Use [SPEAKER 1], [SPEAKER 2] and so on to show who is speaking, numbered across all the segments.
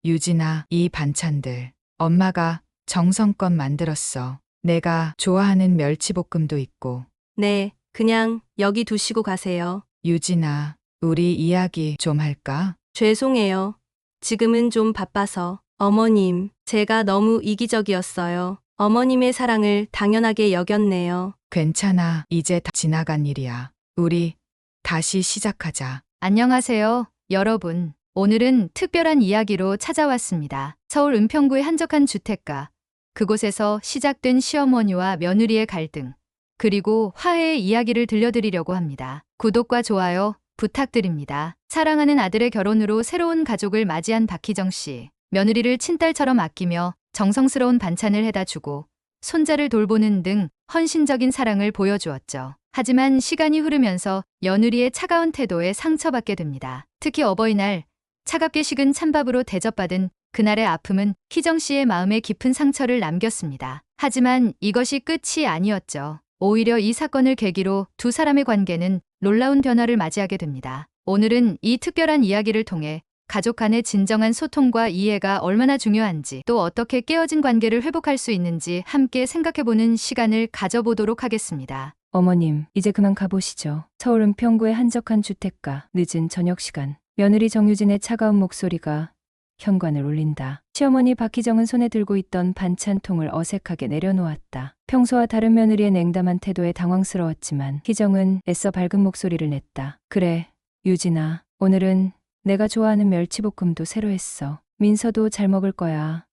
[SPEAKER 1] 유진아, 이 반찬들 엄마가 정성껏 만들었어. 내가 좋아하는 멸치볶음도 있고.
[SPEAKER 2] 네, 그냥 여기 두시고 가세요.
[SPEAKER 1] 유진아, 우리 이야기 좀 할까?
[SPEAKER 2] 죄송해요. 지금은 좀 바빠서. 어머님, 제가 너무 이기적이었어요. 어머님의 사랑을 당연하게 여겼네요.
[SPEAKER 1] 괜찮아. 이제 다 지나간 일이야. 우리 다시 시작하자.
[SPEAKER 3] 안녕하세요, 여러분. 오늘은 특별한 이야기로 찾아왔습니다. 서울 은평구의 한적한 주택가. 그곳에서 시작된 시어머니와 며느리의 갈등, 그리고 화해의 이야기를 들려드리려고 합니다. 구독과 좋아요 부탁드립니다. 사랑하는 아들의 결혼으로 새로운 가족을 맞이한 박희정 씨. 며느리를 친딸처럼 아끼며 정성스러운 반찬을 해다 주고 손자를 돌보는 등 헌신적인 사랑을 보여주었죠. 하지만 시간이 흐르면서 며느리의 차가운 태도에 상처받게 됩니다. 특히 어버이날 차갑게 식은 찬밥으로 대접받은 그날의 아픔은 희정 씨의 마음에 깊은 상처를 남겼습니다. 하지만 이것이 끝이 아니었죠. 오히려 이 사건을 계기로 두 사람의 관계는 놀라운 변화를 맞이하게 됩니다. 오늘은 이 특별한 이야기를 통해 가족 간의 진정한 소통과 이해가 얼마나 중요한지, 또 어떻게 깨어진 관계를 회복할 수 있는지 함께 생각해보는 시간을 가져보도록 하겠습니다.
[SPEAKER 4] 어머님, 이제 그만 가보시죠. 서울 은평구의 한적한 주택가, 늦은 저녁 시간. 며느리 정유진의 차가운 목소리가 현관을 울린다. 시어머니 박희정은 손에 들고 있던 반찬통을 어색하게 내려놓았다. 평소와 다른 며느리의 냉담한 태도에 당황스러웠지만 희정은 애써 밝은 목소리를 냈다. 그래, 유진아. 오늘은 내가 좋아하는 멸치볶음도 새로 했어. 민서도 잘 먹을 거야.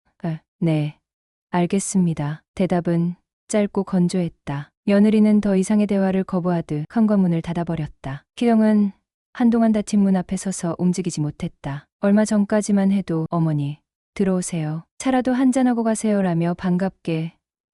[SPEAKER 4] 네, 알겠습니다. 대답은 짧고 건조했다. 며느리는 더 이상의 대화를 거부하듯 현관문을 닫아버렸다. 희정은 한동안 닫힌 문 앞에 서서 움직이지 못했다. 얼마 전까지만 해도 어머니, 들어오세요. 차라도 한잔하고 가세요라며 반갑게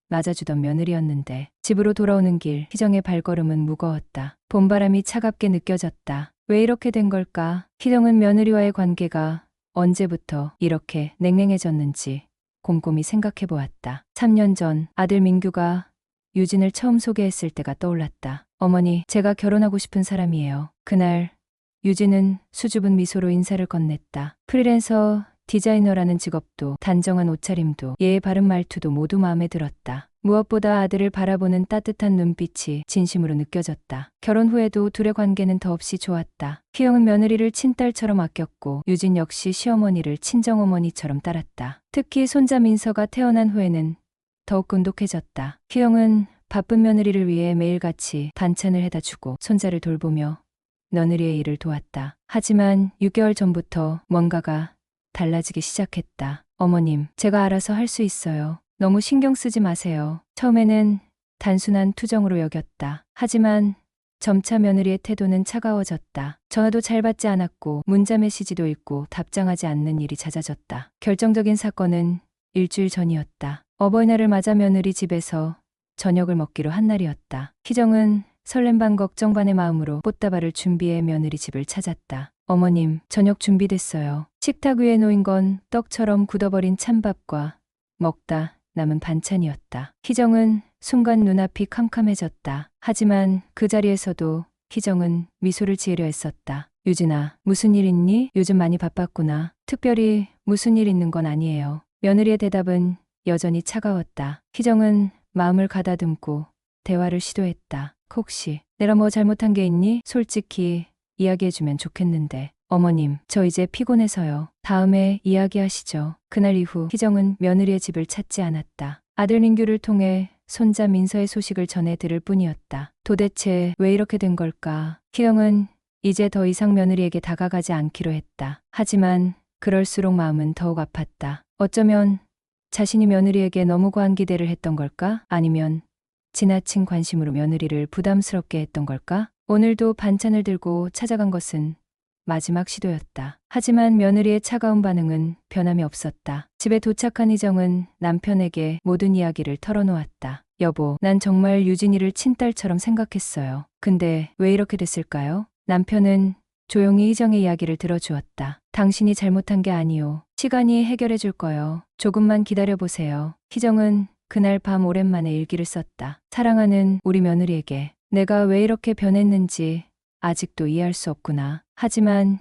[SPEAKER 4] 맞아주던 며느리였는데 집으로 돌아오는 길 희정의 발걸음은 무거웠다. 봄바람이 차갑게 느껴졌다. 왜 이렇게 된 걸까? 희정은 며느리와의 관계가 언제부터 이렇게 냉랭해졌는지 곰곰이 생각해 보았다. 3년 전 아들 민규가 유진을 처음 소개했을 때가 떠올랐다. 어머니, 제가 결혼하고 싶은 사람이에요. 그날 유진은 수줍은 미소로 인사를 건넸다. 프리랜서 디자이너라는 직업도, 단정한 옷차림도, 예의 바른 말투도 모두 마음에 들었다. 무엇보다 아들을 바라보는 따뜻한 눈빛이 진심으로 느껴졌다. 결혼 후에도 둘의 관계는 더없이 좋았다. 희영은 며느리를 친딸처럼 아꼈고 유진 역시 시어머니를 친정어머니처럼 따랐다. 특히 손자 민서가 태어난 후에는 더욱 돈독해졌다. 희영은 바쁜 며느리를 위해 매일같이 반찬을 해다 주고 손자를 돌보며 며느리의 일을 도왔다. 하지만 6개월 전부터 뭔가가 달라지기 시작했다. 어머님, 제가 알아서 할 수 있어요. 너무 신경 쓰지 마세요. 처음에는 단순한 투정으로 여겼다. 하지만 점차 며느리의 태도는 차가워졌다. 전화도 잘 받지 않았고 문자 메시지도 읽고 답장하지 않는 일이 잦아졌다. 결정적인 사건은 일주일 전이었다. 어버이날을 맞아 며느리 집에서 저녁을 먹기로 한 날이었다. 희정은 설렘 반 걱정 반의 마음으로 꽃다발을 준비해 며느리 집을 찾았다. 어머님, 저녁 준비됐어요. 식탁 위에 놓인 건 떡처럼 굳어버린 찬밥과 먹다 남은 반찬이었다. 희정은 순간 눈앞이 캄캄해졌다. 하지만 그 자리에서도 희정은 미소를 지으려 했었다. 유진아, 무슨 일 있니? 요즘 많이 바빴구나. 특별히 무슨 일 있는 건 아니에요. 며느리의 대답은 여전히 차가웠다. 희정은 마음을 가다듬고 대화를 시도했다. 혹시 내가 뭐 잘못한 게 있니? 솔직히 이야기해주면 좋겠는데. 어머님, 저 이제 피곤해서요. 다음에 이야기하시죠. 그날 이후 희정은 며느리의 집을 찾지 않았다. 아들 민규를 통해 손자 민서의 소식을 전해 들을 뿐이었다. 도대체 왜 이렇게 된 걸까? 희정은 이제 더 이상 며느리에게 다가가지 않기로 했다. 하지만 그럴수록 마음은 더욱 아팠다. 어쩌면 자신이 며느리에게 너무 과한 기대를 했던 걸까? 아니면 지나친 관심으로 며느리를 부담스럽게 했던 걸까? 오늘도 반찬을 들고 찾아간 것은 마지막 시도였다. 하지만 며느리의 차가운 반응은 변함이 없었다. 집에 도착한 희정은 남편에게 모든 이야기를 털어놓았다. 여보, 난 정말 유진이를 친딸처럼 생각했어요. 근데 왜 이렇게 됐을까요? 남편은 조용히 희정의 이야기를 들어주었다. 당신이 잘못한 게 아니오. 시간이 해결해 줄 거요. 조금만 기다려보세요. 희정은 그날 밤 오랜만에 일기를 썼다. 사랑하는 우리 며느리에게 내가 왜 이렇게 변했는지 아직도 이해할 수 없구나. 하지만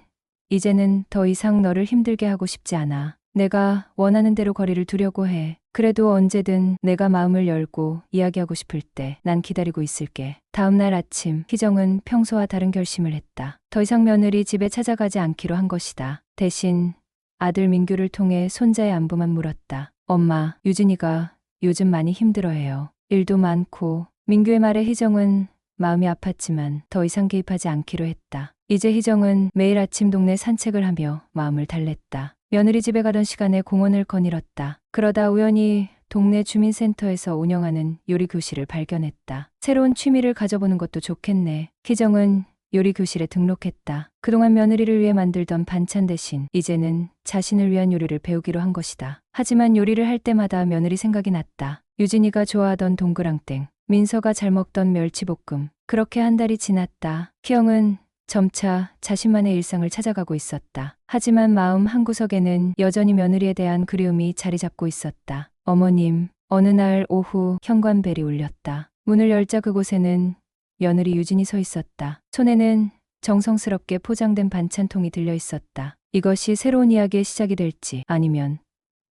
[SPEAKER 4] 이제는 더 이상 너를 힘들게 하고 싶지 않아. 내가 원하는 대로 거리를 두려고 해. 그래도 언제든 내가 마음을 열고 이야기하고 싶을 때 난 기다리고 있을게. 다음 날 아침, 희정은 평소와 다른 결심을 했다. 더 이상 며느리 집에 찾아가지 않기로 한 것이다. 대신 아들 민규를 통해 손자의 안부만 물었다. 엄마, 유진이가 요즘 많이 힘들어해요. 일도 많고. 민규의 말에 희정은 마음이 아팠지만 더 이상 개입하지 않기로 했다. 이제 희정은 매일 아침 동네 산책을 하며 마음을 달랬다. 며느리 집에 가던 시간에 공원을 거닐었다. 그러다 우연히 동네 주민센터에서 운영하는 요리 교실을 발견했다. 새로운 취미를 가져보는 것도 좋겠네. 희정은 요리 교실에 등록했다. 그동안 며느리를 위해 만들던 반찬 대신 이제는 자신을 위한 요리를 배우기로 한 것이다. 하지만 요리를 할 때마다 며느리 생각이 났다. 유진이가 좋아하던 동그랑땡, 민서가 잘 먹던 멸치볶음. 그렇게 한 달이 지났다. 희영은 점차 자신만의 일상을 찾아가고 있었다. 하지만 마음 한구석에는 여전히 며느리에 대한 그리움이 자리 잡고 있었다. 어머님, 어느 날 오후 현관벨이 울렸다. 문을 열자 그곳에는 며느리 유진이 서 있었다. 손에는 정성스럽게 포장된 반찬통이 들려 있었다. 이것이 새로운 이야기의 시작이 될지 아니면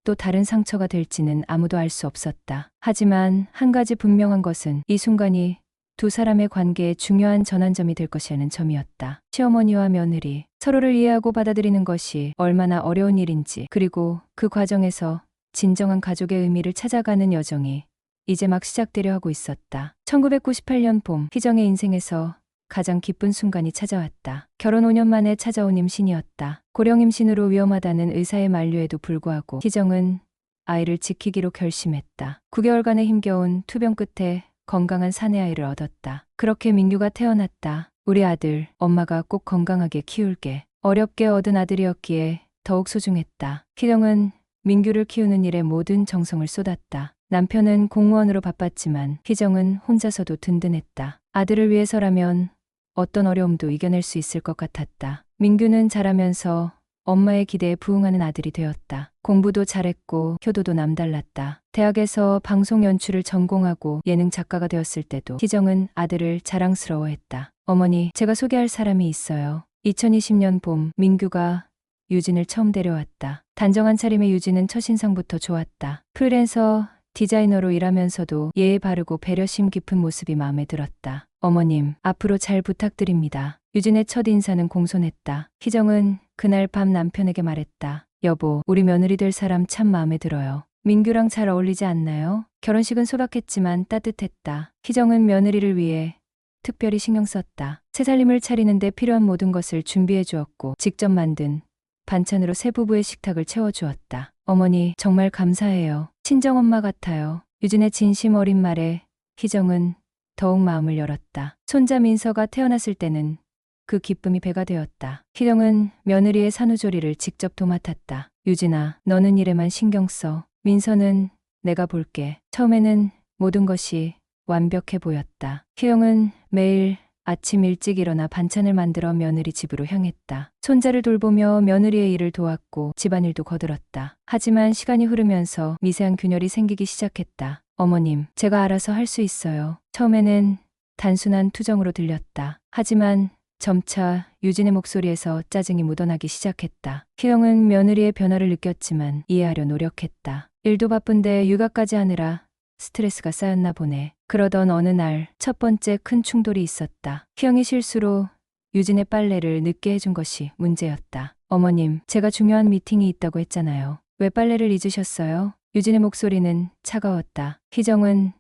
[SPEAKER 4] 또 다른 상처가 될지는 아무도 알 수 없었다. 하지만 한 가지 분명한 것은 이 순간이 두 사람의 관계에 중요한 전환점이 될 것이라는 점이었다. 시어머니와 며느리, 서로를 이해하고 받아들이는 것이 얼마나 어려운 일인지, 그리고 그 과정에서 진정한 가족의 의미를 찾아가는 여정이 이제 막 시작되려 하고 있었다. 1998년 봄, 희정의 인생에서 가장 기쁜 순간이 찾아왔다. 결혼 5년 만에 찾아온 임신이었다. 고령 임신으로 위험하다는 의사의 만류에도 불구하고 희정은 아이를 지키기로 결심했다. 9개월간의 힘겨운 투병 끝에 건강한 사내 아이를 얻었다. 그렇게 민규가 태어났다. 우리 아들, 엄마가 꼭 건강하게 키울게. 어렵게 얻은 아들이었기에 더욱 소중했다. 희정은 민규를 키우는 일에 모든 정성을 쏟았다. 남편은 공무원으로 바빴지만 희정은 혼자서도 든든했다. 아들을 위해서라면 어떤 어려움도 이겨낼 수 있을 것 같았다. 민규는 자라면서 엄마의 기대에 부응하는 아들이 되었다. 공부도 잘했고 효도도 남달랐다. 대학에서 방송 연출을 전공하고 예능 작가가 되었을 때도 희정은 아들을 자랑스러워했다. 어머니, 제가 소개할 사람이 있어요. 2020년 봄, 민규가 유진을 처음 데려왔다. 단정한 차림의 유진은 첫인상부터 좋았다. 프리랜서 디자이너로 일하면서도 예의 바르고 배려심 깊은 모습이 마음에 들었다. 어머님, 앞으로 잘 부탁드립니다. 유진의 첫 인사는 공손했다. 희정은 그날 밤 남편에게 말했다. 여보, 우리 며느리 될 사람 참 마음에 들어요. 민규랑 잘 어울리지 않나요? 결혼식은 소박했지만 따뜻했다. 희정은 며느리를 위해 특별히 신경 썼다. 새살림을 차리는데 필요한 모든 것을 준비해 주었고 직접 만든 반찬으로 새 부부의 식탁을 채워주었다. 어머니, 정말 감사해요. 친정엄마 같아요. 유진의 진심 어린 말에 희정은 더욱 마음을 열었다. 손자 민서가 태어났을 때는 그 기쁨이 배가 되었다. 희정은 며느리의 산후조리를 직접 도맡았다. 유진아, 너는 일에만 신경 써. 민서는 내가 볼게. 처음에는 모든 것이 완벽해 보였다. 희영은 매일 아침 일찍 일어나 반찬을 만들어 며느리 집으로 향했다. 손자를 돌보며 며느리의 일을 도왔고 집안일도 거들었다. 하지만 시간이 흐르면서 미세한 균열이 생기기 시작했다. 어머님, 제가 알아서 할 수 있어요. 처음에는 단순한 투정으로 들렸다. 하지만 점차 유진의 목소리에서 짜증이 묻어나기 시작했다. 희영은 며느리의 변화를 느꼈지만 이해하려 노력했다. 일도 바쁜데 육아까지 하느라 스트레스가 쌓였나 보네. 그러던 어느 날 첫 번째 큰 충돌이 있었다. 희영이 실수로 유진의 빨래를 늦게 해준 것이 문제였다. 어머님, 제가 중요한 미팅이 있다고 했잖아요. 왜 빨래를 잊으셨어요? 유진의 목소리는 차가웠다. 희정은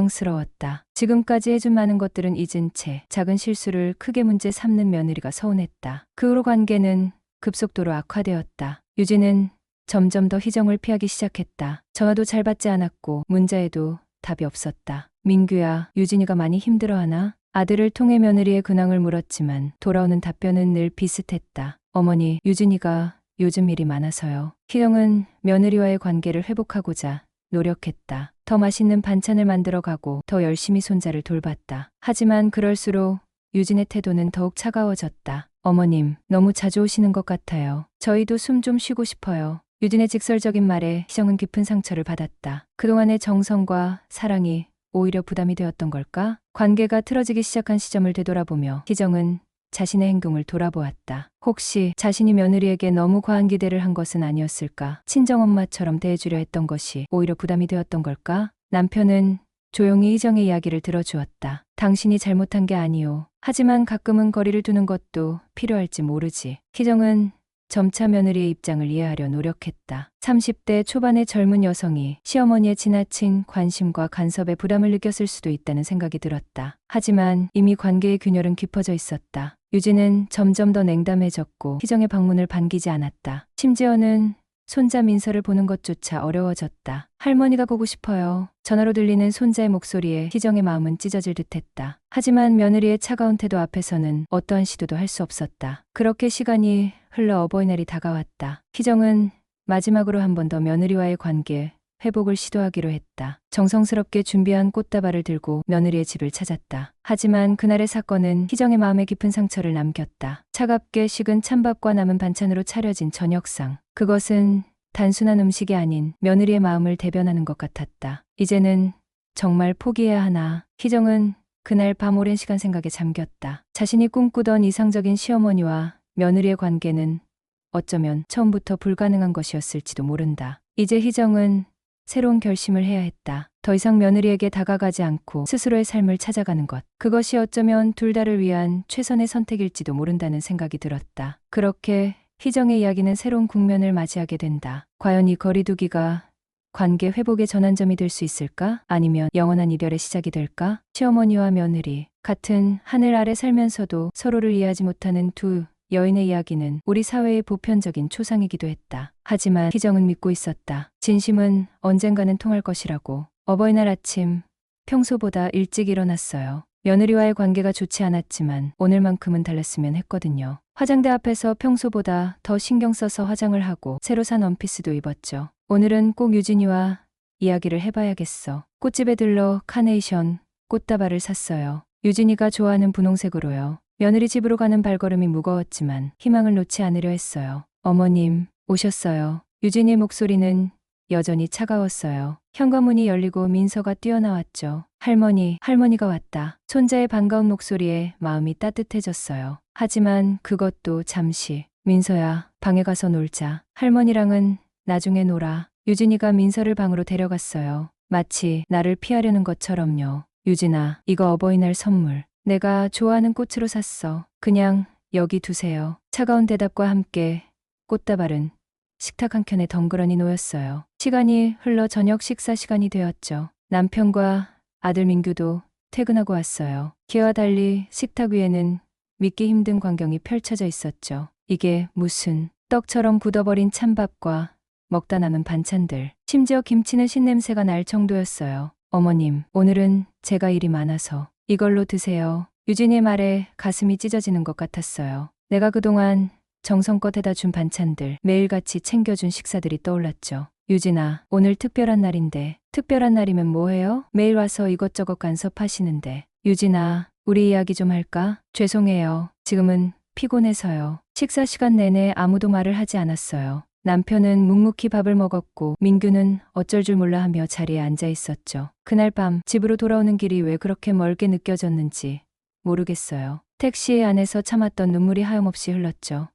[SPEAKER 4] 당황스러웠다. 지금까지 해준 많은 것들은 잊은 채 작은 실수를 크게 문제 삼는 며느리가 서운했다. 그 후로 관계는 급속도로 악화되었다. 유진은 점점 더 희정을 피하기 시작했다. 전화도 잘 받지 않았고 문자에도 답이 없었다. 민규야, 유진이가 많이 힘들어하나? 아들을 통해 며느리의 근황을 물었지만 돌아오는 답변은 늘 비슷했다. 어머니, 유진이가 요즘 일이 많아서요. 희영은 며느리와의 관계를 회복하고자 노력했다. 더 맛있는 반찬을 만들어가고 더 열심히 손자를 돌봤다. 하지만 그럴수록 유진의 태도는 더욱 차가워졌다. 어머님, 너무 자주 오시는 것 같아요. 저희도 숨 좀 쉬고 싶어요. 유진의 직설적인 말에 희정은 깊은 상처를 받았다. 그동안의 정성과 사랑이 오히려 부담이 되었던 걸까? 관계가 틀어지기 시작한 시점을 되돌아보며 희정은 자신의 행동을 돌아보았다. 혹시 자신이 며느리에게 너무 과한 기대를 한 것은 아니었을까? 친정엄마처럼 대해주려 했던 것이 오히려 부담이 되었던 걸까? 남편은 조용히 희정의 이야기를 들어주었다. 당신이 잘못한 게 아니오. 하지만 가끔은 거리를 두는 것도 필요할지 모르지. 희정은 점차 며느리의 입장을 이해하려 노력했다. 30대 초반의 젊은 여성이 시어머니의 지나친 관심과 간섭에 부담을 느꼈을 수도 있다는 생각이 들었다. 하지만 이미 관계의 균열은 깊어져 있었다. 유진은 점점 더 냉담해졌고 희정의 방문을 반기지 않았다. 심지어는 손자 민서를 보는 것조차 어려워졌다. 할머니가 보고 싶어요. 전화로 들리는 손자의 목소리에 희정의 마음은 찢어질 듯했다. 하지만 며느리의 차가운 태도 앞에서는 어떠한 시도도 할 수 없었다. 그렇게 시간이 흘러 어버이날이 다가왔다. 희정은 마지막으로 한 번 더 며느리와의 관계 회복을 시도하기로 했다. 정성스럽게 준비한 꽃다발을 들고 며느리의 집을 찾았다. 하지만 그날의 사건은 희정의 마음에 깊은 상처를 남겼다. 차갑게 식은 찬밥과 남은 반찬으로 차려진 저녁상. 그것은 단순한 음식이 아닌 며느리의 마음을 대변하는 것 같았다. 이제는 정말 포기해야 하나. 희정은 그날 밤 오랜 시간 생각에 잠겼다. 자신이 꿈꾸던 이상적인 시어머니와 며느리의 관계는 어쩌면 처음부터 불가능한 것이었을지도 모른다. 이제 희정은 새로운 결심을 해야 했다. 더 이상 며느리에게 다가가지 않고 스스로의 삶을 찾아가는 것. 그것이 어쩌면 둘 다를 위한 최선의 선택일지도 모른다는 생각이 들었다. 그렇게 희정의 이야기는 새로운 국면을 맞이하게 된다. 과연 이 거리두기가 관계 회복의 전환점이 될 수 있을까? 아니면 영원한 이별의 시작이 될까? 시어머니와 며느리, 같은 하늘 아래 살면서도 서로를 이해하지 못하는 두 여인의 이야기는 우리 사회의 보편적인 초상이기도 했다. 하지만 희정은 믿고 있었다. 진심은 언젠가는 통할 것이라고. 어버이날 아침, 평소보다 일찍 일어났어요. 며느리와의 관계가 좋지 않았지만 오늘만큼은 달랐으면 했거든요. 화장대 앞에서 평소보다 더 신경 써서 화장을 하고 새로 산 원피스도 입었죠. 오늘은 꼭 유진이와 이야기를 해봐야겠어. 꽃집에 들러 카네이션, 꽃다발을 샀어요. 유진이가 좋아하는 분홍색으로요. 며느리 집으로 가는 발걸음이 무거웠지만 희망을 놓지 않으려 했어요. 어머님, 오셨어요. 유진이의 목소리는 여전히 차가웠어요. 현관문이 열리고 민서가 뛰어나왔죠. 할머니가 왔다. 손자의 반가운 목소리에 마음이 따뜻해졌어요. 하지만 그것도 잠시. 민서야, 방에 가서 놀자. 할머니랑은 나중에 놀아. 유진이가 민서를 방으로 데려갔어요. 마치 나를 피하려는 것처럼요. 유진아, 이거 어버이날 선물. 내가 좋아하는 꽃으로 샀어. 그냥 여기 두세요. 차가운 대답과 함께 꽃다발은 식탁 한켠에 덩그러니 놓였어요. 시간이 흘러 저녁 식사 시간이 되었죠. 남편과 아들 민규도 퇴근하고 왔어요. 그와 달리 식탁 위에는 믿기 힘든 광경이 펼쳐져 있었죠. 이게 무슨 떡처럼 굳어버린 찬밥과 먹다 남은 반찬들. 심지어 김치는 신냄새가 날 정도였어요. 어머님, 오늘은 제가 일이 많아서 이걸로 드세요. 유진이의 말에 가슴이 찢어지는 것 같았어요. 내가 그동안 정성껏 해다 준 반찬들, 매일같이 챙겨준 식사들이 떠올랐죠. 유진아, 오늘 특별한 날인데. 특별한 날이면 뭐해요? 매일 와서 이것저것 간섭하시는데. 유진아, 우리 이야기 좀 할까? 죄송해요. 지금은 피곤해서요. 식사 시간 내내 아무도 말을 하지 않았어요. 남편은 묵묵히 밥을 먹었고 민규는 어쩔 줄 몰라 하며 자리에 앉아 있었죠. 그날 밤 집으로 돌아오는 길이 왜 그렇게 멀게 느껴졌는지 모르겠어요. 택시 안에서 참았던 눈물이 하염없이 흘렀죠.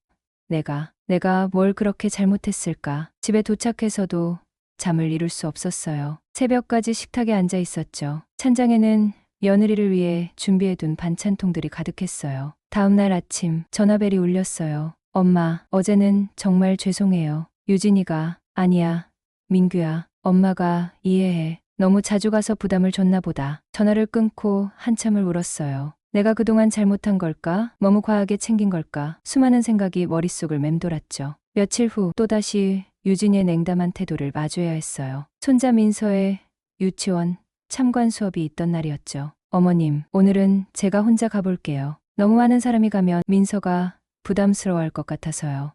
[SPEAKER 4] 내가 뭘 그렇게 잘못했을까? 집에 도착해서도 잠을 이룰 수 없었어요. 새벽까지 식탁에 앉아 있었죠. 찬장에는 며느리를 위해 준비해둔 반찬통들이 가득했어요. 다음 날 아침 전화벨이 울렸어요. 엄마, 어제는 정말 죄송해요. 유진이가, 아니야, 민규야, 엄마가 이해해. 너무 자주 가서 부담을 줬나 보다. 전화를 끊고 한참을 울었어요. 내가 그동안 잘못한 걸까? 너무 과하게 챙긴 걸까? 수많은 생각이 머릿속을 맴돌았죠. 며칠 후 또다시 유진이의 냉담한 태도를 마주해야 했어요. 손자 민서의 유치원 참관 수업이 있던 날이었죠. 어머님, 오늘은 제가 혼자 가볼게요. 너무 많은 사람이 가면 민서가 부담스러워할 것 같아서요.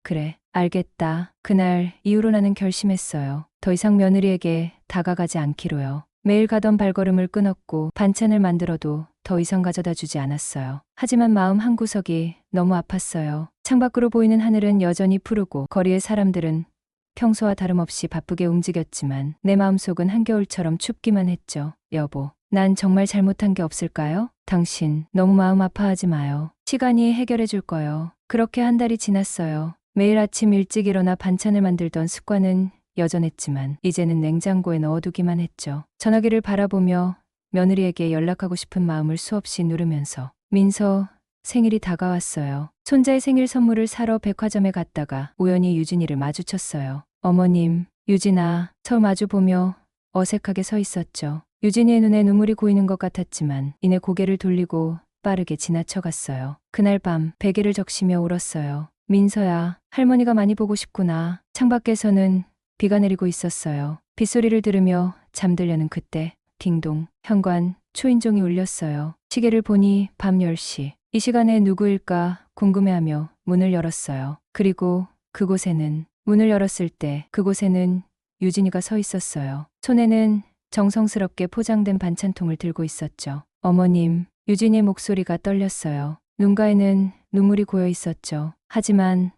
[SPEAKER 4] 그래, 알겠다. 그날 이후로 나는 결심했어요. 더 이상 며느리에게 다가가지 않기로요. 매일 가던 발걸음을 끊었고 반찬을 만들어도 더 이상 가져다 주지 않았어요. 하지만 마음 한구석이 너무 아팠어요. 창밖으로 보이는 하늘은 여전히 푸르고 거리의 사람들은 평소와 다름없이 바쁘게 움직였지만 내 마음속은 한겨울처럼 춥기만 했죠. 여보, 난 정말 잘못한 게 없을까요? 당신 너무 마음 아파하지 마요. 시간이 해결해 줄 거요. 그렇게 한 달이 지났어요. 매일 아침 일찍 일어나 반찬을 만들던 습관은 여전했지만 이제는 냉장고에 넣어두기만 했죠. 전화기를 바라보며 며느리에게 연락하고 싶은 마음을 수없이 누르면서 민서 생일이 다가왔어요. 손자의 생일 선물을 사러 백화점에 갔다가 우연히 유진이를 마주쳤어요. 어머님, 유진아, 저 마주보며 어색하게 서 있었죠. 유진이의 눈에 눈물이 고이는 것 같았지만 이내 고개를 돌리고 빠르게 지나쳐갔어요. 그날 밤 베개를 적시며 울었어요. 민서야, 할머니가 많이 보고 싶구나. 창밖에서는 비가 내리고 있었어요. 빗소리를 들으며 잠들려는 그때 딩동, 현관, 초인종이 울렸어요. 시계를 보니 밤 10시. 이 시간에 누구일까 궁금해하며 문을 열었어요. 그리고 그곳에는 문을 열었을 때 그곳에는 유진이가 서 있었어요. 손에는 정성스럽게 포장된 반찬통을 들고 있었죠. 어머님, 유진이의 목소리가 떨렸어요. 눈가에는 눈물이 고여 있었죠. 하지만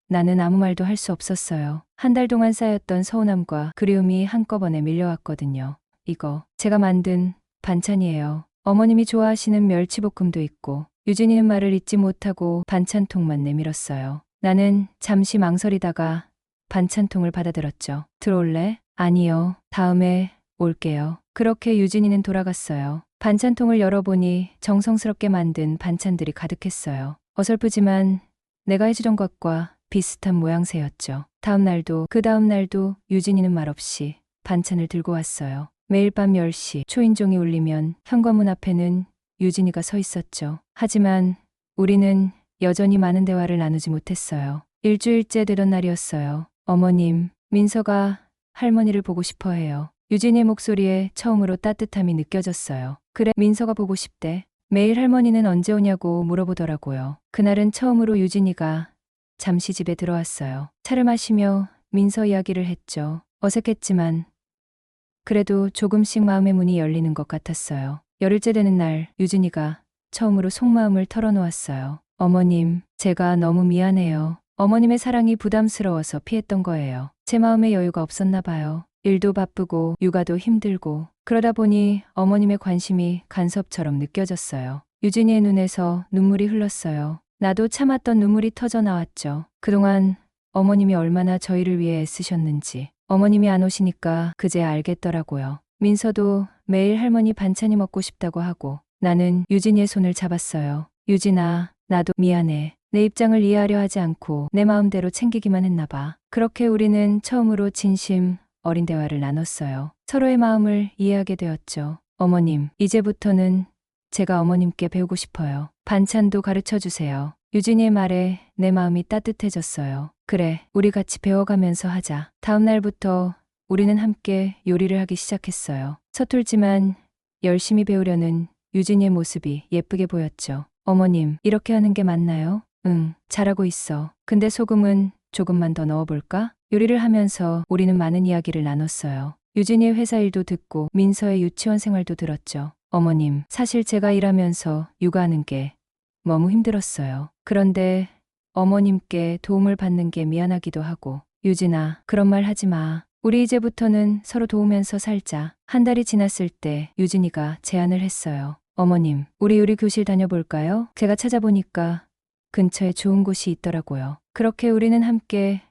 [SPEAKER 4] 나는 아무 말도 할 수 없었어요. 한 달 동안 쌓였던 서운함과 그리움이 한꺼번에 밀려왔거든요. 이거 제가 만든 반찬이에요. 어머님이 좋아하시는 멸치볶음도 있고. 유진이는 말을 잇지 못하고 반찬통만 내밀었어요. 나는 잠시 망설이다가 반찬통을 받아들었죠. 들어올래? 아니요. 다음에 올게요. 그렇게 유진이는 돌아갔어요. 반찬통을 열어보니 정성스럽게 만든 반찬들이 가득했어요. 어설프지만 내가 해주던 것과 비슷한 모양새였죠. 다음 날도 그 다음 날도 유진이는 말없이 반찬을 들고 왔어요. 매일 밤 10시 초인종이 울리면 현관문 앞에는 유진이가 서 있었죠. 하지만 우리는 여전히 많은 대화를 나누지 못했어요. 일주일째 되던 날이었어요. 어머님, 민서가 할머니를 보고 싶어 해요. 유진이의 목소리에 처음으로 따뜻함이 느껴졌어요. 그래, 민서가 보고 싶대. 매일 할머니는 언제 오냐고 물어보더라고요. 그날은 처음으로 유진이가 잠시 집에 들어왔어요. 차를 마시며 민서 이야기를 했죠. 어색했지만 그래도 조금씩 마음의 문이 열리는 것 같았어요. 열흘째 되는 날 유진이가 처음으로 속마음을 털어놓았어요. 어머님, 제가 너무 미안해요. 어머님의 사랑이 부담스러워서 피했던 거예요. 제 마음에 여유가 없었나 봐요. 일도 바쁘고 육아도 힘들고 그러다 보니 어머님의 관심이 간섭처럼 느껴졌어요. 유진이의 눈에서 눈물이 흘렀어요. 나도 참았던 눈물이 터져 나왔죠. 그동안 어머님이 얼마나 저희를 위해 애쓰셨는지. 어머님이 안 오시니까 그제 알겠더라고요. 민서도 매일 할머니 반찬이 먹고 싶다고 하고 나는 유진이의 손을 잡았어요. 유진아, 나도 미안해. 내 입장을 이해하려 하지 않고 내 마음대로 챙기기만 했나 봐. 그렇게 우리는 처음으로 진심 어린 대화를 나눴어요. 서로의 마음을 이해하게 되었죠. 어머님, 이제부터는 제가 어머님께 배우고 싶어요. 반찬도 가르쳐 주세요. 유진이의 말에 내 마음이 따뜻해졌어요. 그래, 우리 같이 배워가면서 하자. 다음 날부터 우리는 함께 요리를 하기 시작했어요. 서툴지만 열심히 배우려는 유진이의 모습이 예쁘게 보였죠. 어머님, 이렇게 하는 게 맞나요? 응, 잘하고 있어. 근데 소금은 조금만 더 넣어볼까? 요리를 하면서 우리는 많은 이야기를 나눴어요. 유진이의 회사 일도 듣고 민서의 유치원 생활도 들었죠. 어머님, 사실 제가 일하면서 육아하는 게 너무 힘들었어요. 그런데 어머님께 도움을 받는 게 미안하기도 하고. 유진아, 그런 말 하지 마. 우리 이제부터는 서로 도우면서 살자. 한 달이 지났을 때 유진이가 제안을 했어요. 어머님, 우리 요리 교실 다녀볼까요? 제가 찾아보니까 근처에 좋은 곳이 있더라고요. 그렇게 우리는 함께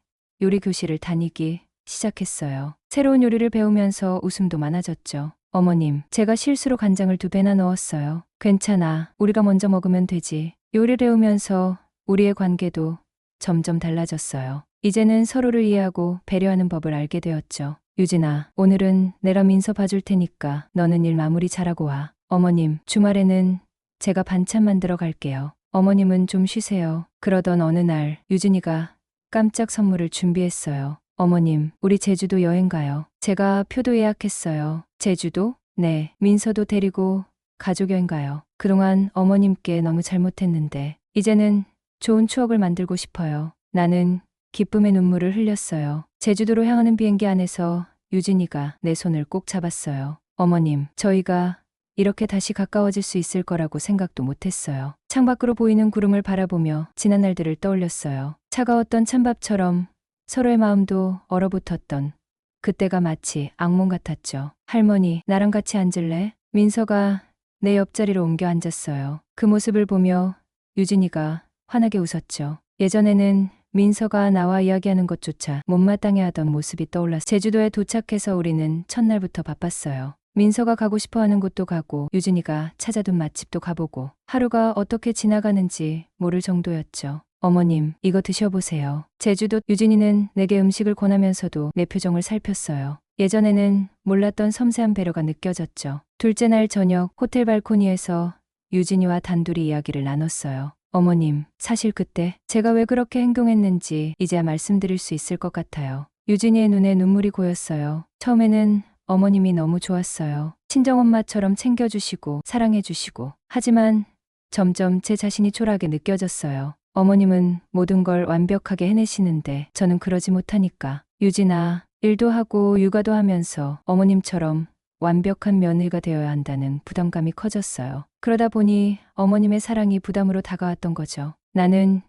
[SPEAKER 4] 요리 교실을 다니기 시작했어요. 새로운 요리를 배우면서 웃음도 많아졌죠. 어머님, 제가 실수로 간장을 2배나 넣었어요. 괜찮아. 우리가 먼저 먹으면 되지. 요리를 배우면서 우리의 관계도 점점 달라졌어요. 이제는 서로를 이해하고 배려하는 법을 알게 되었죠. 유진아, 오늘은 내가 민서 봐줄 테니까 너는 일 마무리 잘하고 와. 어머님, 주말에는 제가 반찬 만들어 갈게요. 어머님은 좀 쉬세요. 그러던 어느 날 유진이가 깜짝 선물을 준비했어요. 어머님, 우리 제주도 여행 가요. 제가 표도 예약했어요. 제주도? 네. 민서도 데리고 가족 여행 가요. 그동안 어머님께 너무 잘못했는데 이제는 좋은 추억을 만들고 싶어요. 나는 기쁨의 눈물을 흘렸어요. 제주도로 향하는 비행기 안에서 유진이가 내 손을 꼭 잡았어요. 어머님, 저희가 이렇게 다시 가까워질 수 있을 거라고 생각도 못했어요. 창밖으로 보이는 구름을 바라보며 지난 날들을 떠올렸어요. 차가웠던 찬밥처럼 서로의 마음도 얼어붙었던 그때가 마치 악몽 같았죠. 할머니, 나랑 같이 앉을래? 민서가 내 옆자리로 옮겨 앉았어요. 그 모습을 보며 유진이가 환하게 웃었죠. 예전에는 민서가 나와 이야기하는 것조차 못마땅해 하던 모습이 떠올랐어요. 제주도에 도착해서 우리는 첫날부터 바빴어요. 민서가 가고 싶어 하는 곳도 가고 유진이가 찾아둔 맛집도 가보고 하루가 어떻게 지나가는지 모를 정도였죠. 어머님, 이거 드셔보세요. 제주도. 유진이는 내게 음식을 권하면서도 내 표정을 살폈어요. 예전에는 몰랐던 섬세한 배려가 느껴졌죠. 둘째 날 저녁 호텔 발코니에서 유진이와 단둘이 이야기를 나눴어요. 어머님, 사실 그때 제가 왜 그렇게 행동했는지 이제야 말씀드릴 수 있을 것 같아요. 유진이의 눈에 눈물이 고였어요. 처음에는 어머님이 너무 좋았어요. 친정엄마처럼 챙겨주시고 사랑해주시고. 하지만 점점 제 자신이 초라하게 느껴졌어요. 어머님은 모든 걸 완벽하게 해내시는데 저는 그러지 못하니까. 유진아, 일도 하고 육아도 하면서 어머님처럼 완벽한 며느리가 되어야 한다는 부담감이 커졌어요. 그러다 보니 어머님의 사랑이 부담으로 다가왔던 거죠. 나는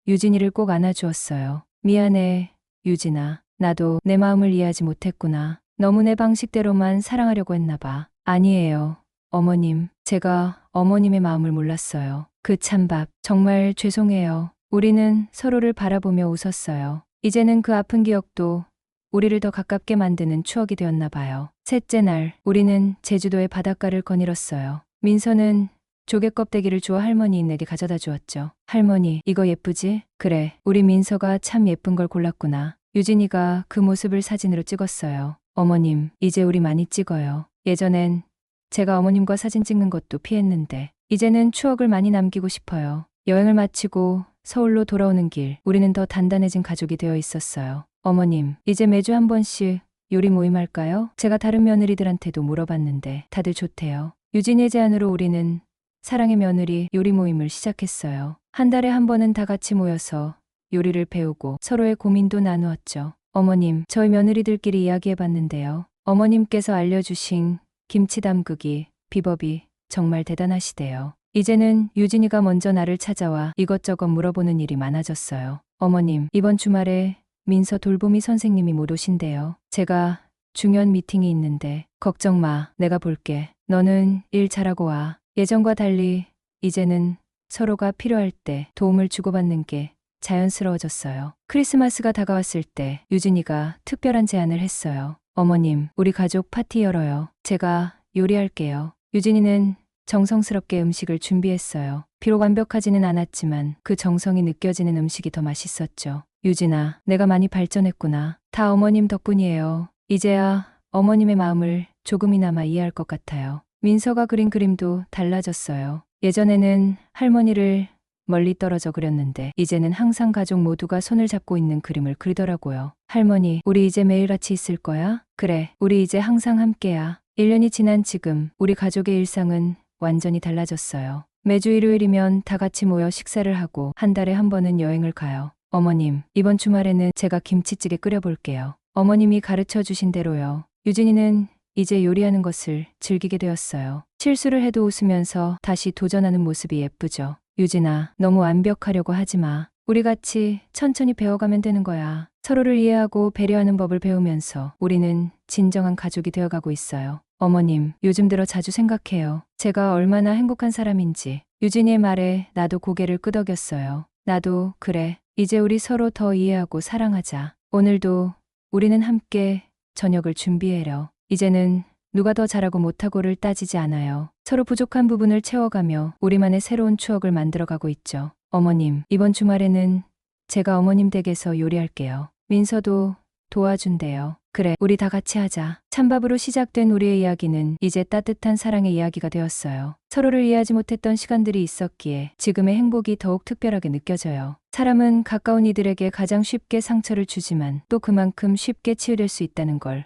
[SPEAKER 4] 유진이를 꼭 안아주었어요. 미안해, 유진아. 나도 내 마음을 이해하지 못했구나. 너무 내 방식대로만 사랑하려고 했나 봐. 아니에요. 어머님, 제가 어머님의 마음을 몰랐어요. 그 찬밥, 정말 죄송해요. 우리는 서로를 바라보며 웃었어요. 이제는 그 아픈 기억도 우리를 더 가깝게 만드는 추억이 되었나 봐요. 셋째 날, 우리는 제주도의 바닷가를 거닐었어요. 민서는 조개 껍데기를 주워 할머니에게 가져다 주었죠. 할머니, 이거 예쁘지? 그래, 우리 민서가 참 예쁜 걸 골랐구나. 유진이가 그 모습을 사진으로 찍었어요. 어머님, 이제 우리 많이 찍어요. 예전엔 제가 어머님과 사진 찍는 것도 피했는데 이제는 추억을 많이 남기고 싶어요. 여행을 마치고 서울로 돌아오는 길, 우리는 더 단단해진 가족이 되어 있었어요. 어머님, 이제 매주 한 번씩 요리 모임 할까요? 제가 다른 며느리들한테도 물어봤는데 다들 좋대요. 유진이의 제안으로 우리는 사랑의 며느리 요리 모임을 시작했어요. 한 달에 한 번은 다 같이 모여서 요리를 배우고 서로의 고민도 나누었죠. 어머님, 저희 며느리들끼리 이야기해봤는데요. 어머님께서 알려주신 김치 담그기 비법이 정말 대단하시대요. 이제는 유진이가 먼저 나를 찾아와 이것저것 물어보는 일이 많아졌어요. 어머님, 이번 주말에 민서 돌보미 선생님이 못 오신대요. 제가 중요한 미팅이 있는데 걱정 마, 내가 볼게. 너는 일 잘하고 와. 예전과 달리 이제는 서로가 필요할 때 도움을 주고받는 게 자연스러워졌어요. 크리스마스가 다가왔을 때 유진이가 특별한 제안을 했어요. 어머님, 우리 가족 파티 열어요. 제가 요리할게요. 유진이는 정성스럽게 음식을 준비했어요. 비록 완벽하지는 않았지만 그 정성이 느껴지는 음식이 더 맛있었죠. 유진아, 내가 많이 발전했구나. 다 어머님 덕분이에요. 이제야 어머님의 마음을 조금이나마 이해할 것 같아요. 민서가 그린 그림도 달라졌어요. 예전에는 할머니를 멀리 떨어져 그렸는데 이제는 항상 가족 모두가 손을 잡고 있는 그림을 그리더라고요. 할머니, 우리 이제 매일 같이 있을 거야? 그래, 우리 이제 항상 함께야. 1년이 지난 지금 우리 가족의 일상은 완전히 달라졌어요. 매주 일요일이면 다 같이 모여 식사를 하고 한 달에 한 번은 여행을 가요. 어머님, 이번 주말에는 제가 김치찌개 끓여볼게요. 어머님이 가르쳐 주신 대로요. 유진이는 이제 요리하는 것을 즐기게 되었어요. 실수를 해도 웃으면서 다시 도전하는 모습이 예쁘죠. 유진아, 너무 완벽하려고 하지 마. 우리 같이 천천히 배워가면 되는 거야. 서로를 이해하고 배려하는 법을 배우면서 우리는 진정한 가족이 되어가고 있어요. 어머님, 요즘 들어 자주 생각해요. 제가 얼마나 행복한 사람인지. 유진이의 말에 나도 고개를 끄덕였어요. 나도 그래. 이제 우리 서로 더 이해하고 사랑하자. 오늘도 우리는 함께 저녁을 준비해요. 이제는 누가 더 잘하고 못하고를 따지지 않아요. 서로 부족한 부분을 채워가며 우리만의 새로운 추억을 만들어가고 있죠. 어머님, 이번 주말에는 제가 어머님 댁에서 요리할게요. 민서도 도와준대요. 그래, 우리 다 같이 하자. 찬밥으로 시작된 우리의 이야기는 이제 따뜻한 사랑의 이야기가 되었어요. 서로를 이해하지 못했던 시간들이 있었기에 지금의 행복이 더욱 특별하게 느껴져요. 사람은 가까운 이들에게 가장 쉽게 상처를 주지만 또 그만큼 쉽게 치유될 수 있다는 걸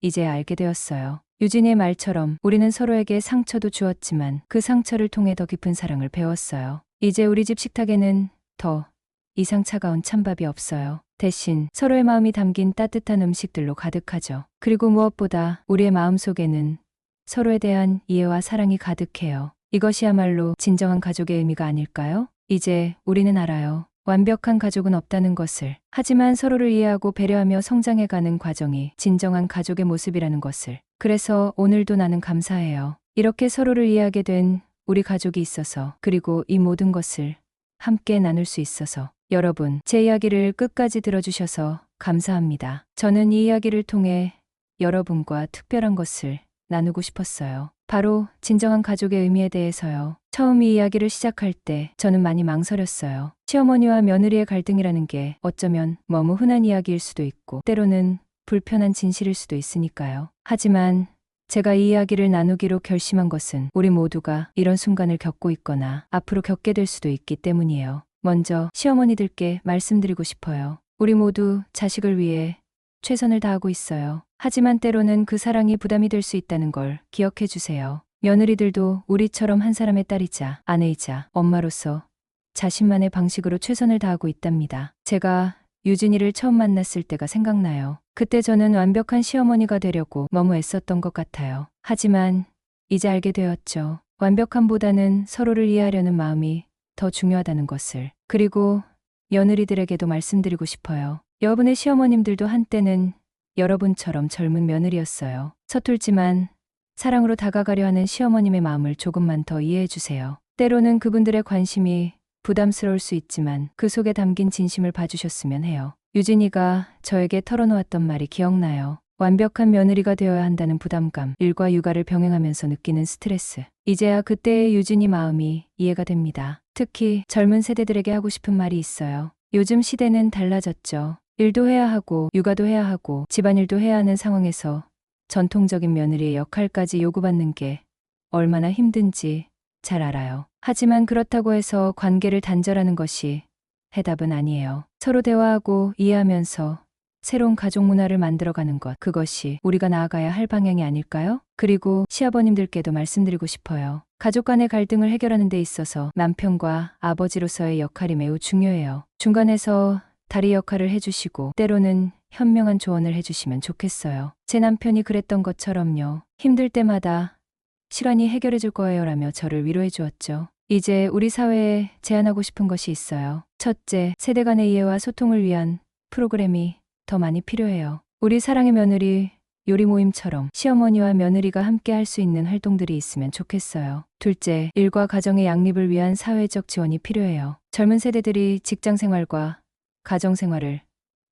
[SPEAKER 4] 이제 알게 되었어요. 유진이의 말처럼 우리는 서로에게 상처도 주었지만 그 상처를 통해 더 깊은 사랑을 배웠어요. 이제 우리 집 식탁에는 더 이상 차가운 찬밥이 없어요. 대신 서로의 마음이 담긴 따뜻한 음식들로 가득하죠. 그리고 무엇보다 우리의 마음속에는 서로에 대한 이해와 사랑이 가득해요. 이것이야말로 진정한 가족의 의미가 아닐까요? 이제 우리는 알아요. 완벽한 가족은 없다는 것을. 하지만 서로를 이해하고 배려하며 성장해가는 과정이 진정한 가족의 모습이라는 것을. 그래서 오늘도 나는 감사해요. 이렇게 서로를 이해하게 된 우리 가족이 있어서, 그리고 이 모든 것을 함께 나눌 수 있어서, 여러분, 제 이야기를 끝까지 들어주셔서 감사합니다. 저는 이 이야기를 통해 여러분과 특별한 것을 나누고 싶었어요. 바로 진정한 가족의 의미에 대해서요. 처음 이 이야기를 시작할 때 저는 많이 망설였어요. 시어머니와 며느리의 갈등이라는 게 어쩌면 너무 흔한 이야기일 수도 있고, 때로는 불편한 진실일 수도 있으니까요. 하지만 제가 이 이야기를 나누기로 결심한 것은 우리 모두가 이런 순간을 겪고 있거나 앞으로 겪게 될 수도 있기 때문이에요. 먼저 시어머니들께 말씀드리고 싶어요. 우리 모두 자식을 위해 최선을 다하고 있어요. 하지만 때로는 그 사랑이 부담이 될 수 있다는 걸 기억해 주세요. 며느리들도 우리처럼 한 사람의 딸이자 아내이자 엄마로서 자신만의 방식으로 최선을 다하고 있답니다. 제가 유진이를 처음 만났을 때가 생각나요. 그때 저는 완벽한 시어머니가 되려고 너무 애썼던 것 같아요. 하지만 이제 알게 되었죠. 완벽함보다는 서로를 이해하려는 마음이 더 중요하다는 것을. 그리고 며느리들에게도 말씀드리고 싶어요. 여러분의 시어머님들도 한때는 여러분처럼 젊은 며느리였어요. 서툴지만 사랑으로 다가가려 하는 시어머님의 마음을 조금만 더 이해해 주세요. 때로는 그분들의 관심이 부담스러울 수 있지만 그 속에 담긴 진심을 봐주셨으면 해요. 유진이가 저에게 털어놓았던 말이 기억나요. 완벽한 며느리가 되어야 한다는 부담감, 일과 육아를 병행하면서 느끼는 스트레스. 이제야 그때의 유진이 마음이 이해가 됩니다. 특히 젊은 세대들에게 하고 싶은 말이 있어요. 요즘 시대는 달라졌죠. 일도 해야 하고 육아도 해야 하고 집안일도 해야 하는 상황에서 전통적인 며느리의 역할까지 요구받는 게 얼마나 힘든지 잘 알아요. 하지만 그렇다고 해서 관계를 단절하는 것이 해답은 아니에요. 서로 대화하고 이해하면서 새로운 가족 문화를 만들어가는 것, 그것이 우리가 나아가야 할 방향이 아닐까요? 그리고 시아버님들께도 말씀드리고 싶어요. 가족 간의 갈등을 해결하는 데 있어서 남편과 아버지로서의 역할이 매우 중요해요. 중간에서 다리 역할을 해주시고 때로는 현명한 조언을 해주시면 좋겠어요. 제 남편이 그랬던 것처럼요. 힘들 때마다 시간이 해결해 줄 거예요 라며 저를 위로해 주었죠. 이제 우리 사회에 제안하고 싶은 것이 있어요. 첫째, 세대 간의 이해와 소통을 위한 프로그램이 더 많이 필요해요. 우리 사랑의 며느리 요리 모임처럼 시어머니와 며느리가 함께 할 수 있는 활동들이 있으면 좋겠어요. 둘째, 일과 가정의 양립을 위한 사회적 지원이 필요해요. 젊은 세대들이 직장 생활과 가정 생활을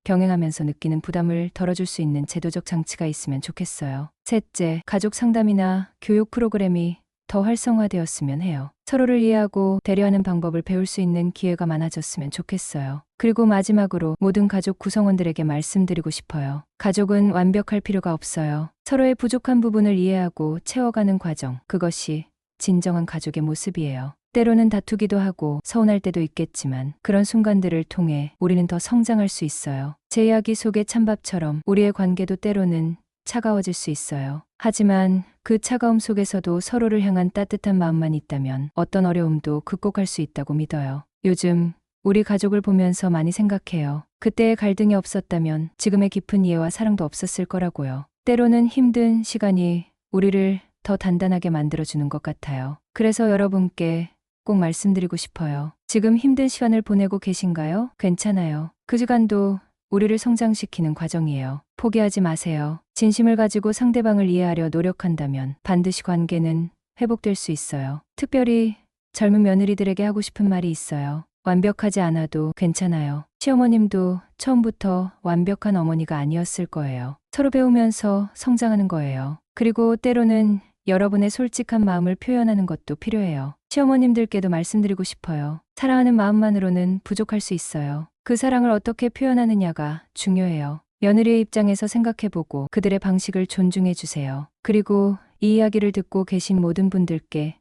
[SPEAKER 4] 병행하면서 느끼는 부담을 덜어줄 수 있는 제도적 장치가 있으면 좋겠어요. 셋째, 가족 상담이나 교육 프로그램이 더 활성화되었으면 해요. 서로를 이해하고 배려하는 방법을 배울 수 있는 기회가 많아졌으면 좋겠어요. 그리고 마지막으로 모든 가족 구성원들에게 말씀드리고 싶어요. 가족은 완벽할 필요가 없어요. 서로의 부족한 부분을 이해하고 채워가는 과정, 그것이 진정한 가족의 모습이에요. 때로는 다투기도 하고 서운할 때도 있겠지만 그런 순간들을 통해 우리는 더 성장할 수 있어요. 제 이야기 속의 찬밥처럼 우리의 관계도 때로는 차가워질 수 있어요. 하지만 그 차가움 속에서도 서로를 향한 따뜻한 마음만 있다면 어떤 어려움도 극복할 수 있다고 믿어요. 요즘 우리 가족을 보면서 많이 생각해요. 그때의 갈등이 없었다면 지금의 깊은 이해와 사랑도 없었을 거라고요. 때로는 힘든 시간이 우리를 더 단단하게 만들어주는 것 같아요. 그래서 여러분께 꼭 말씀드리고 싶어요. 지금 힘든 시간을 보내고 계신가요? 괜찮아요. 그 시간도 우리를 성장시키는 과정이에요. 포기하지 마세요. 진심을 가지고 상대방을 이해하려 노력한다면 반드시 관계는 회복될 수 있어요. 특별히 젊은 며느리들에게 하고 싶은 말이 있어요. 완벽하지 않아도 괜찮아요. 시어머님도 처음부터 완벽한 어머니가 아니었을 거예요. 서로 배우면서 성장하는 거예요. 그리고 때로는 여러분의 솔직한 마음을 표현하는 것도 필요해요. 시어머님들께도 말씀드리고 싶어요. 사랑하는 마음만으로는 부족할 수 있어요. 그 사랑을 어떻게 표현하느냐가 중요해요. 며느리의 입장에서 생각해보고 그들의 방식을 존중해주세요. 그리고 이 이야기를 듣고 계신 모든 분들께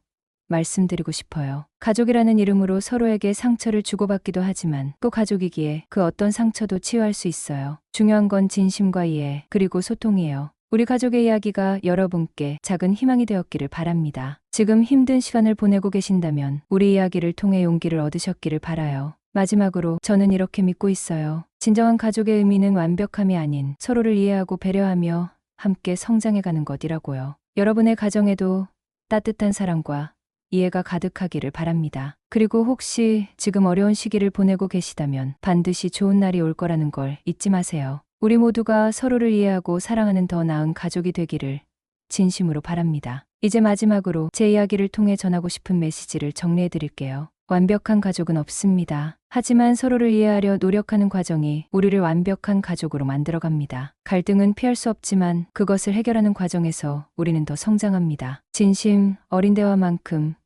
[SPEAKER 4] 말씀드리고 싶어요. 가족이라는 이름으로 서로에게 상처를 주고받기도 하지만 또 가족이기에 그 어떤 상처도 치유할 수 있어요. 중요한 건 진심과 이해, 그리고 소통이에요. 우리 가족의 이야기가 여러분께 작은 희망이 되었기를 바랍니다. 지금 힘든 시간을 보내고 계신다면 우리 이야기를 통해 용기를 얻으셨기를 바라요. 마지막으로 저는 이렇게 믿고 있어요. 진정한 가족의 의미는 완벽함이 아닌 서로를 이해하고 배려하며 함께 성장해가는 것이라고요. 여러분의 가정에도 따뜻한 사랑과 이해가 가득하기를 바랍니다. 그리고 혹시 지금 어려운 시기를 보내고 계시다면 반드시 좋은 날이 올 거라는 걸 잊지 마세요. 우리 모두가 서로를 이해하고 사랑하는 더 나은 가족이 되기를 진심으로 바랍니다. 이제 마지막으로 제 이야기를 통해 전하고 싶은 메시지를 정리해 드릴게요. 완벽한 가족은 없습니다. 하지만 서로를 이해하려 노력하는 과정이 우리를 완벽한 가족으로 만들어갑니다. 갈등은 피할 수 없지만 그것을 해결하는 과정에서 우리는 더 성장합니다. 진심, 어린 대화만큼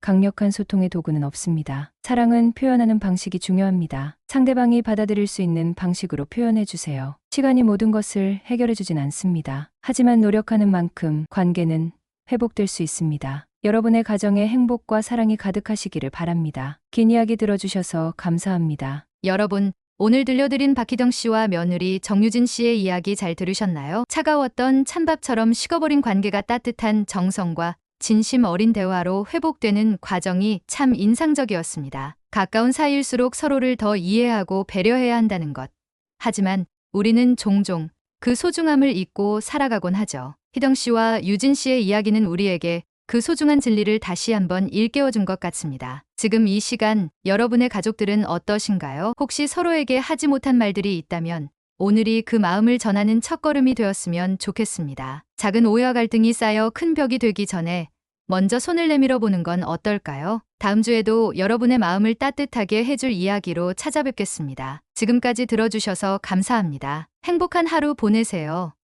[SPEAKER 4] 강력한 소통의 도구는 없습니다. 사랑은 표현하는 방식이 중요합니다. 상대방이 받아들일 수 있는 방식으로 표현해 주세요. 시간이 모든 것을 해결해 주진 않습니다. 하지만 노력하는 만큼 관계는 회복될 수 있습니다. 여러분의 가정에 행복과 사랑이 가득하시기를 바랍니다. 긴 이야기 들어주셔서 감사합니다.
[SPEAKER 3] 여러분, 오늘 들려드린 박희정 씨와 며느리 정유진 씨의 이야기 잘 들으셨나요? 차가웠던 찬밥처럼 식어버린 관계가 따뜻한 정성과 진심 어린 대화로 회복되는 과정이 참 인상적이었습니다. 가까운 사이일수록 서로를 더 이해하고 배려해야 한다는 것. 하지만 우리는 종종 그 소중함을 잊고 살아가곤 하죠. 희정 씨와 유진 씨의 이야기는 우리에게 그 소중한 진리를 다시 한번 일깨워준 것 같습니다. 지금 이 시간 여러분의 가족들은 어떠신가요? 혹시 서로에게 하지 못한 말들이 있다면 오늘이 그 마음을 전하는 첫걸음이 되었으면 좋겠습니다. 작은 오해와 갈등이 쌓여 큰 벽이 되기 전에 먼저 손을 내밀어 보는 건 어떨까요? 다음 주에도 여러분의 마음을 따뜻하게 해줄 이야기로 찾아뵙겠습니다. 지금까지 들어주셔서 감사합니다. 행복한 하루 보내세요.